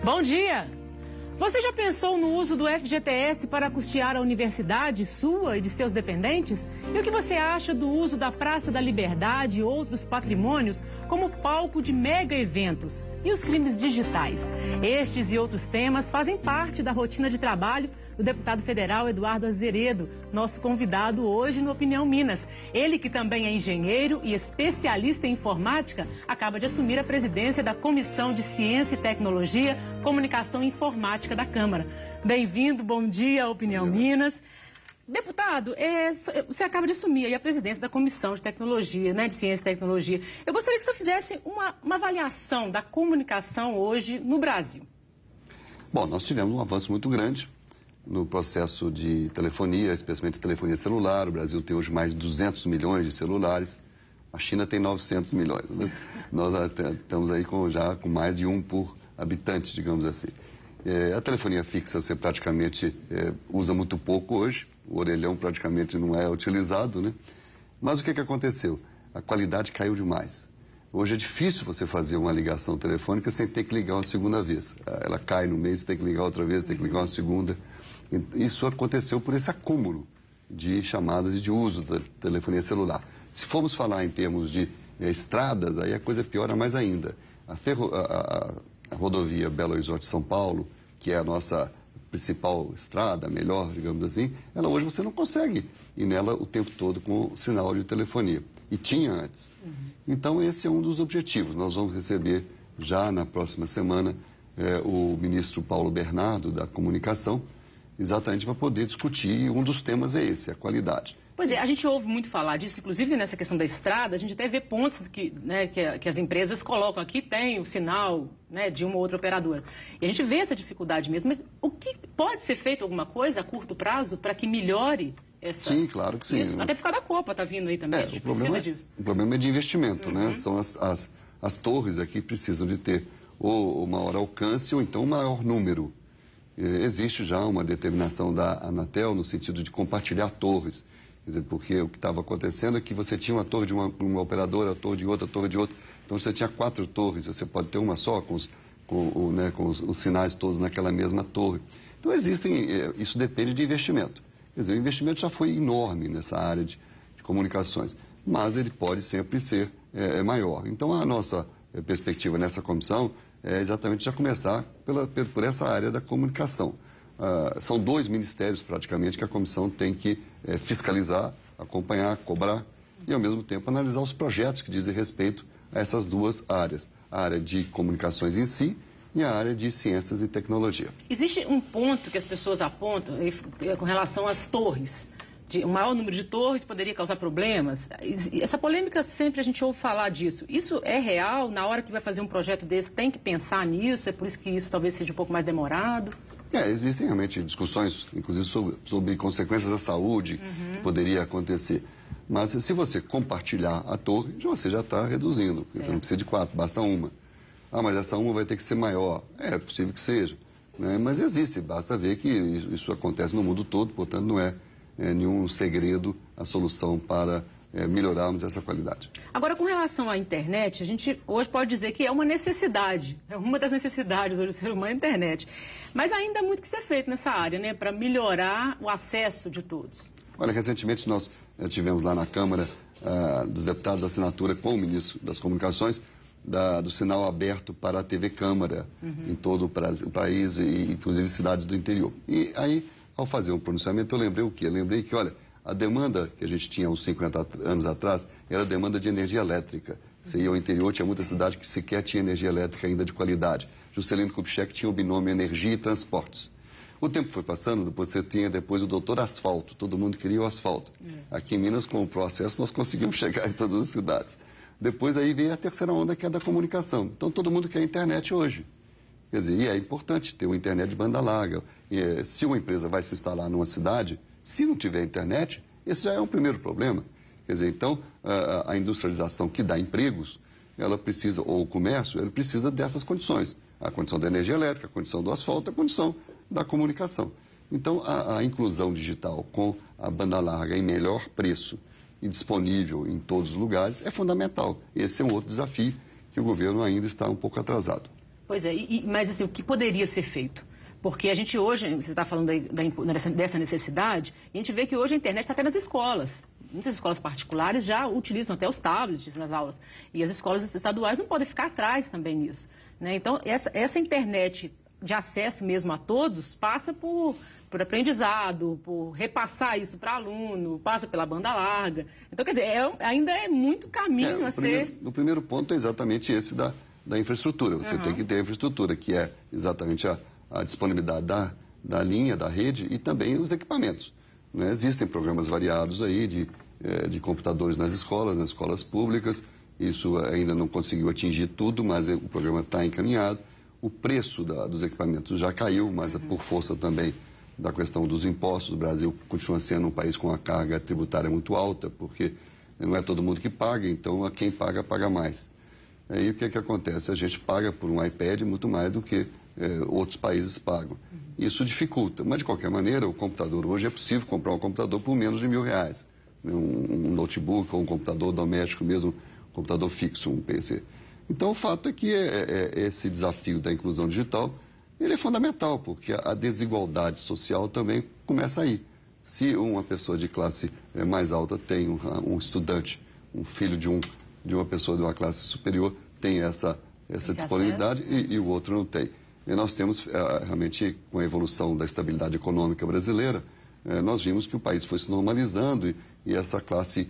Bom dia! Você já pensou no uso do FGTS para custear a universidade sua e de seus dependentes? E o que você acha do uso da Praça da Liberdade e outros patrimônios como palco de mega eventos? E os crimes digitais? Estes e outros temas fazem parte da rotina de trabalho do deputado federal Eduardo Azeredo, nosso convidado hoje no Opinião Minas. Ele, que também é engenheiro e especialista em informática, acaba de assumir a presidência da Comissão de Ciência e Tecnologia, Comunicação e Informática da Câmara. Bem-vindo, bom dia, Opinião Minas. Deputado, você acaba de assumir aí a presidência da Comissão de Tecnologia, né, de Ciência e Tecnologia. Eu gostaria que o senhor fizesse uma avaliação da comunicação hoje no Brasil. Bom, nós tivemos um avanço muito grande no processo de telefonia, especialmente telefonia celular. O Brasil tem hoje mais de 200 milhões de celulares. A China tem 900 milhões. Mas nós estamos aí já com mais de um por habitante, digamos assim. A telefonia fixa você praticamente usa muito pouco hoje. O orelhão praticamente não é utilizado, né? Mas o que aconteceu? A qualidade caiu demais. Hoje é difícil você fazer uma ligação telefônica sem ter que ligar uma segunda vez. Ela cai no meio, você tem que ligar outra vez, tem que ligar uma segunda. Isso aconteceu por esse acúmulo de chamadas e de uso da telefonia celular. Se formos falar em termos de estradas, aí a coisa piora mais ainda. A rodovia Belo Horizonte-São Paulo, que é a nossa principal estrada, melhor, digamos assim, ela hoje você não consegue ir nela o tempo todo com o sinal de telefonia. E tinha antes. Então esse é um dos objetivos. Nós vamos receber já na próxima semana o ministro Paulo Bernardo da Comunicação, exatamente para poder discutir, e um dos temas é esse, a qualidade. Pois é, a gente ouve muito falar disso, inclusive nessa questão da estrada, a gente até vê pontos que as empresas colocam aqui, tem o sinal, né, de uma ou outra operadora. E a gente vê essa dificuldade mesmo, mas o que pode ser feito alguma coisa a curto prazo para que melhore essa... Sim, claro que sim. Isso, até por causa da Copa está vindo aí também, a gente precisa disso. O problema é de investimento, né? São as torres aqui precisam de ter ou maior alcance ou então um maior número. Existe já uma determinação da Anatel no sentido de compartilhar torres. Quer dizer, porque o que estava acontecendo é que você tinha uma torre de uma operadora, a torre de outra, Então você tinha 4 torres, você pode ter uma só com os sinais todos naquela mesma torre. Então isso depende de investimento. Quer dizer, o investimento já foi enorme nessa área de comunicações, mas ele pode sempre ser maior. Então a nossa perspectiva nessa comissão é exatamente já começar por essa área da comunicação. São 2 ministérios praticamente que a comissão tem que fiscalizar, acompanhar, cobrar e ao mesmo tempo analisar os projetos que dizem respeito a essas 2 áreas. A área de comunicações em si e a área de ciências e tecnologia. Existe um ponto que as pessoas apontam com relação às torres. O maior número de torres poderia causar problemas. Essa polêmica sempre a gente ouve falar disso. Isso é real? Na hora que vai fazer um projeto desse tem que pensar nisso? É por isso que isso talvez seja um pouco mais demorado? Existem realmente discussões, inclusive sobre consequências à saúde que poderia acontecer. Mas se você compartilhar a torre, você já está reduzindo. Você não precisa de 4, basta uma. Mas essa uma vai ter que ser maior. É possível que seja, né? Mas existe, basta ver que isso acontece no mundo todo, portanto não é nenhum segredo a solução para melhorarmos essa qualidade. Agora, com relação à internet, a gente hoje pode dizer que é uma necessidade, é uma das necessidades hoje do ser humano, a internet. Mas ainda há muito que ser feito nessa área, né, para melhorar o acesso de todos. Olha, recentemente nós tivemos lá na Câmara dos Deputados a assinatura com o ministro das Comunicações do sinal aberto para a TV Câmara em todo o país e inclusive cidades do interior. E aí, ao fazer um pronunciamento, eu lembrei o quê? Eu lembrei que, olha, a demanda que a gente tinha uns 50 anos atrás era a demanda de energia elétrica. Você ia ao interior, tinha muita cidade que sequer tinha energia elétrica ainda de qualidade. Juscelino Kubitschek tinha o binômio energia e transportes. O tempo foi passando, depois você tinha o doutor asfalto, todo mundo queria o asfalto. Aqui em Minas, com o processo, nós conseguimos chegar em todas as cidades. Depois aí veio a terceira onda, que é a da comunicação. Então todo mundo quer internet hoje. Quer dizer, e é importante ter uma internet de banda larga. Se uma empresa vai se instalar numa cidade, se não tiver internet, esse já é um primeiro problema. Quer dizer, então, a industrialização que dá empregos, ela precisa, ou o comércio, ele precisa dessas condições. A condição da energia elétrica, a condição do asfalto, a condição da comunicação. Então, a inclusão digital com a banda larga em melhor preço e disponível em todos os lugares é fundamental. Esse é um outro desafio que o governo ainda está um pouco atrasado. Pois é, mas assim, o que poderia ser feito? Porque a gente hoje, você está falando dessa necessidade, e a gente vê que hoje a internet está até nas escolas. Muitas escolas particulares já utilizam até os tablets nas aulas. E as escolas estaduais não podem ficar atrás também nisso, né? Então, essa internet de acesso mesmo a todos passa por aprendizado, por repassar isso para aluno, passa pela banda larga. Então, quer dizer, ainda é muito caminho a ser... O primeiro ponto é exatamente esse da infraestrutura. Você tem que ter a infraestrutura, que é exatamente a disponibilidade da linha, da rede e também os equipamentos, né? Existem programas variados aí de computadores nas escolas públicas. Isso ainda não conseguiu atingir tudo, mas o programa está encaminhado. O preço dos equipamentos já caiu, mas por força também da questão dos impostos. O Brasil continua sendo um país com uma carga tributária muito alta, porque não é todo mundo que paga, então quem paga, paga mais. Aí o que acontece? A gente paga por um iPad muito mais do que outros países pagam. Isso dificulta, mas de qualquer maneira, o computador hoje é possível comprar um computador por menos de R$1.000. Um notebook ou um computador doméstico mesmo, um computador fixo, um PC. Então o fato é que esse desafio da inclusão digital, ele é fundamental, porque a desigualdade social também começa aí. Se uma pessoa de classe mais alta tem um estudante, um filho de uma pessoa de uma classe superior, tem essa disponibilidade e o outro não tem. E nós temos, realmente, com a evolução da estabilidade econômica brasileira, nós vimos que o país foi se normalizando e essa classe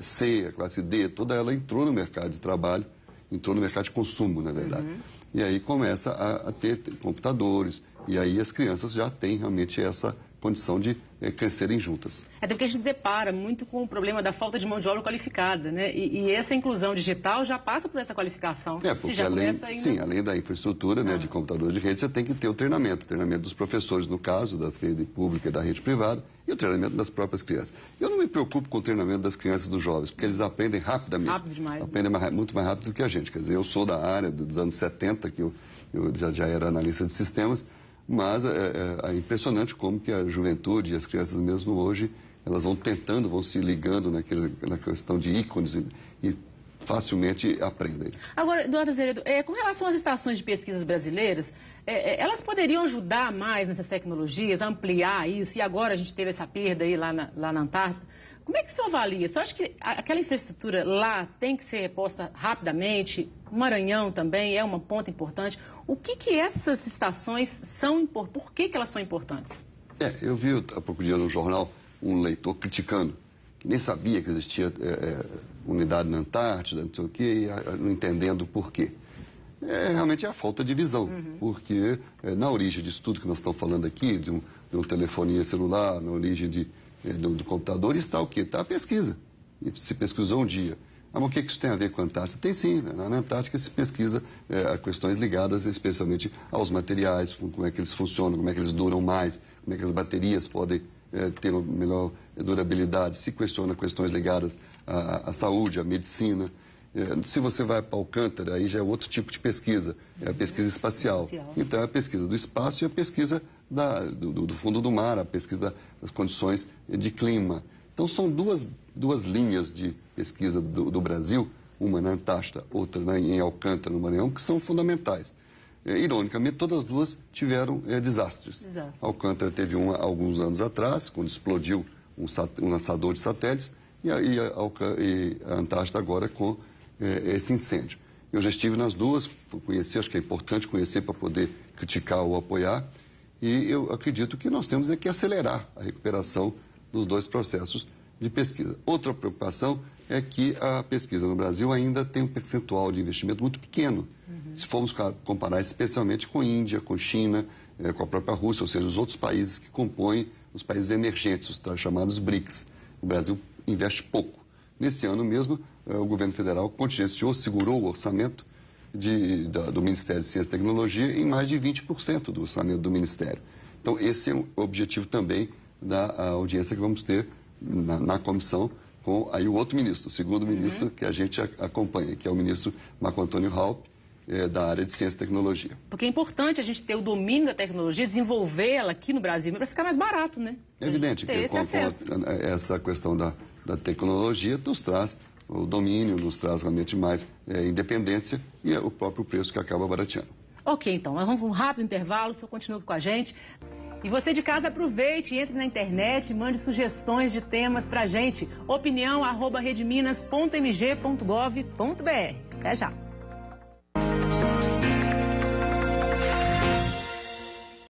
C, a classe D, toda ela entrou no mercado de trabalho, entrou no mercado de consumo, na verdade. E aí começa a ter computadores, e aí as crianças já têm realmente essa condição de crescerem juntas. Até porque a gente depara muito com o problema da falta de mão de obra qualificada, né? E essa inclusão digital já passa por essa qualificação. Porque além da infraestrutura, né, de computadores de rede, você tem que ter o treinamento dos professores, no caso, das redes públicas e da rede privada, e o treinamento das próprias crianças. Eu não me preocupo com o treinamento das crianças e dos jovens, porque eles aprendem rapidamente. Rápido demais. Aprendem muito mais rápido do que a gente. Quer dizer, eu sou da área dos anos 70, que eu já era analista de sistemas, mas é impressionante como que a juventude e as crianças mesmo hoje, elas vão se ligando na questão de ícones e facilmente aprendem. Agora, Eduardo Azeredo, com relação às estações de pesquisas brasileiras, elas poderiam ajudar mais nessas tecnologias, ampliar isso, e agora a gente teve essa perda aí lá na Antártida. Como é que o senhor avalia? O senhor acha que aquela infraestrutura lá tem que ser reposta rapidamente? O Maranhão também é uma ponta importante. O que essas estações são importantes? Por que elas são importantes? Eu vi há pouco dia no jornal um leitor criticando, que nem sabia que existia unidade na Antártida, não sei o quê, não entendendo por quê. Realmente é a falta de visão, porque na origem disso tudo que nós estamos falando aqui, de uma telefonia celular, na origem do computador, está o quê? Está a pesquisa. E se pesquisou um dia. Mas o que isso tem a ver com a Antártida? Tem sim. Na Antártica se pesquisa questões ligadas especialmente aos materiais, como é que eles funcionam, como é que eles duram mais, como é que as baterias podem ter uma melhor durabilidade. Se questiona questões ligadas à saúde, à medicina. Se você vai para Alcântara, aí já é outro tipo de pesquisa, é a pesquisa espacial. Então, é a pesquisa do espaço e a pesquisa do fundo do mar, a pesquisa das condições de clima. Então, são duas linhas de pesquisa do Brasil, uma na Antártida, outra em Alcântara, no Maranhão, que são fundamentais. Ironicamente, todas as duas tiveram desastres. Alcântara teve uma alguns anos atrás, quando explodiu um lançador de satélites, e a Antártida agora com esse incêndio. Eu já estive nas duas, acho que é importante conhecer para poder criticar ou apoiar, e eu acredito que nós temos que acelerar a recuperação dos dois processos de pesquisa. Outra preocupação é que a pesquisa no Brasil ainda tem um percentual de investimento muito pequeno. Se formos comparar especialmente com a Índia, com a China, com a própria Rússia, ou seja, os outros países que compõem os países emergentes, os chamados BRICS. O Brasil investe pouco. Nesse ano mesmo, o governo federal contingenciou, segurou o orçamento do Ministério de Ciência e Tecnologia em mais de 20% do orçamento do Ministério. Então, esse é o objetivo também da audiência que vamos ter na comissão com aí o outro ministro, o segundo ministro que a gente acompanha, que é o ministro Marco Antônio Raupp, da área de Ciência e Tecnologia. Porque é importante a gente ter o domínio da tecnologia, desenvolvê-la aqui no Brasil, para ficar mais barato, né? É evidente que essa questão da tecnologia nos traz o domínio, nos traz realmente mais independência e o próprio preço que acaba barateando. Ok, então, nós vamos para um rápido intervalo, o senhor continua com a gente. E você de casa aproveite, entre na internet, mande sugestões de temas pra gente. Opinião@redeminas.mg.gov.br. Até já.